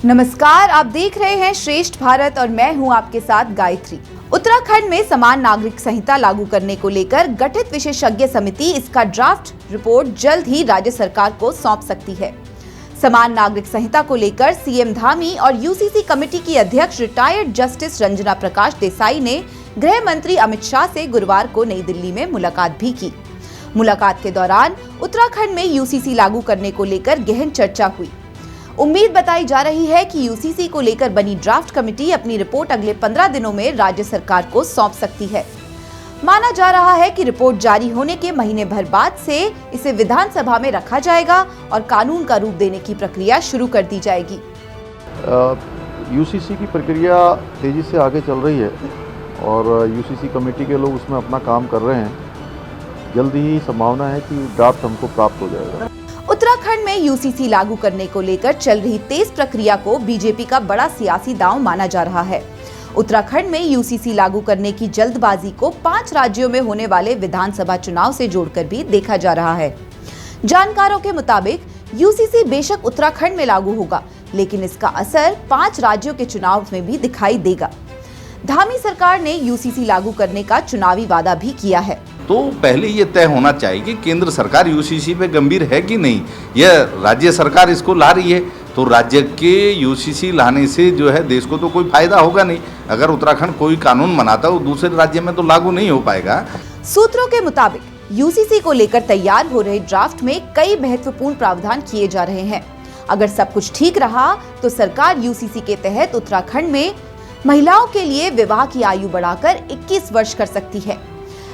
नमस्कार, आप देख रहे हैं श्रेष्ठ भारत और मैं हूं आपके साथ गायत्री। उत्तराखंड में समान नागरिक संहिता लागू करने को लेकर गठित विशेषज्ञ समिति इसका ड्राफ्ट रिपोर्ट जल्द ही राज्य सरकार को सौंप सकती है। समान नागरिक संहिता को लेकर सीएम धामी और यूसीसी कमेटी की अध्यक्ष रिटायर्ड जस्टिस रंजना प्रकाश देसाई ने गृह मंत्री अमित शाह से गुरुवार को नई दिल्ली में मुलाकात भी की। मुलाकात के दौरान उत्तराखंड में यूसीसी लागू करने को लेकर गहन चर्चा हुई। उम्मीद बताई जा रही है कि यूसीसी को लेकर बनी ड्राफ्ट कमेटी अपनी रिपोर्ट अगले 15 दिनों में राज्य सरकार को सौंप सकती है। माना जा रहा है कि रिपोर्ट जारी होने के महीने भर बाद से इसे विधानसभा में रखा जाएगा और कानून का रूप देने की प्रक्रिया शुरू कर दी जाएगी। यूसीसी की प्रक्रिया तेजी से आगे चल रही है और यूसीसी कमेटी के लोग उसमें अपना काम कर रहे हैं। जल्दी ही संभावना है कि ड्राफ्ट हमको प्राप्त हो जाएगा। उत्तराखंड में यूसीसी लागू करने को लेकर चल रही तेज प्रक्रिया को बीजेपी का बड़ा सियासी दांव माना जा रहा है। उत्तराखंड में यूसीसी लागू करने की जल्दबाजी को 5 राज्यों में होने वाले विधानसभा चुनाव से जोड़कर भी देखा जा रहा है। जानकारों के मुताबिक यूसीसी बेशक उत्तराखंड में लागू होगा, लेकिन इसका असर 5 राज्यों के चुनाव में भी दिखाई देगा। धामी सरकार ने यूसीसी लागू करने का चुनावी वादा भी किया है। तो पहले ये तय होना चाहिए कि केंद्र सरकार यूसीसी पे गंभीर है कि नहीं। यह राज्य सरकार इसको ला रही है तो राज्य के यूसीसी लाने से जो है देश को तो कोई फायदा होगा नहीं। अगर उत्तराखंड कोई कानून बनाता है वो दूसरे राज्य में तो लागू नहीं हो पाएगा। सूत्रों के मुताबिक यूसीसी को लेकर तैयार हो रहे ड्राफ्ट में कई महत्वपूर्ण प्रावधान किए जा रहे हैं। अगर सब कुछ ठीक रहा तो सरकार यूसीसी के तहत उत्तराखंड में महिलाओं के लिए विवाह की आयु बढ़ाकर 21 वर्ष कर सकती है।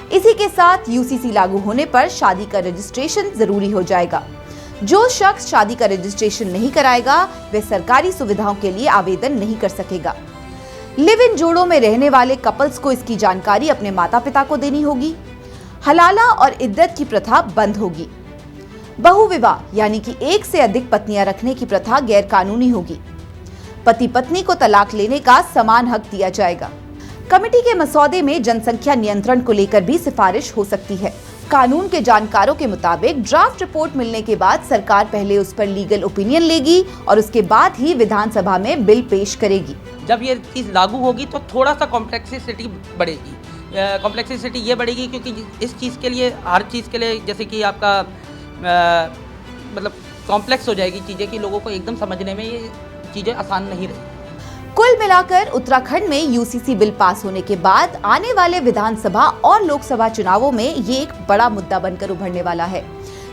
इसी के साथ यूसीसी लागू होने पर शादी का रजिस्ट्रेशन जरूरी हो जाएगा। जो शख्स शादी का रजिस्ट्रेशन नहीं कराएगा वह सरकारी सुविधाओं के लिए आवेदन नहीं कर सकेगा। लिव इन जोड़ों में रहने वाले कपल्स को इसकी जानकारी अपने माता पिता को देनी होगी। हलाला और इद्दत की प्रथा बंद होगी। बहुविवाह यानी कि एक से अधिक पत्नियां रखने की प्रथा गैर कानूनी होगी। पति पत्नी को तलाक लेने का समान हक दिया जाएगा। कमेटी के मसौदे में जनसंख्या नियंत्रण को लेकर भी सिफारिश हो सकती है। कानून के जानकारों के मुताबिक ड्राफ्ट रिपोर्ट मिलने के बाद सरकार पहले उस पर लीगल ओपिनियन लेगी और उसके बाद ही विधानसभा में बिल पेश करेगी। जब ये चीज़ लागू होगी तो थोड़ा सा कॉम्प्लेक्सिटी बढ़ेगी। कॉम्प्लेक्सिटी ये बढ़ेगी क्योंकि इस चीज़ के लिए, हर चीज़ के लिए जैसे कि आपका मतलब कॉम्प्लेक्स हो जाएगी चीज़ें कि लोगों को एकदम समझने में ये चीज़ें आसान नहीं रहेगी। कुल मिलाकर उत्तराखंड में यूसीसी बिल पास होने के बाद आने वाले विधानसभा और लोकसभा चुनावों में ये एक बड़ा मुद्दा बनकर उभरने वाला है।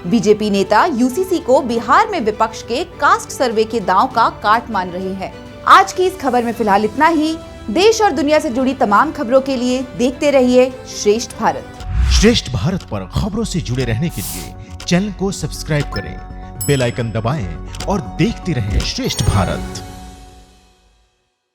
बीजेपी नेता यूसीसी को बिहार में विपक्ष के कास्ट सर्वे के दांव का काट मान रहे हैं। आज की इस खबर में फिलहाल इतना ही। देश और दुनिया से जुड़ी तमाम खबरों के लिए देखते रहिए श्रेष्ठ भारत। श्रेष्ठ भारत पर खबरों से जुड़े रहने के लिए चैनल को सब्सक्राइब करें, बेल आइकन दबाएं और देखते रहें श्रेष्ठ भारत।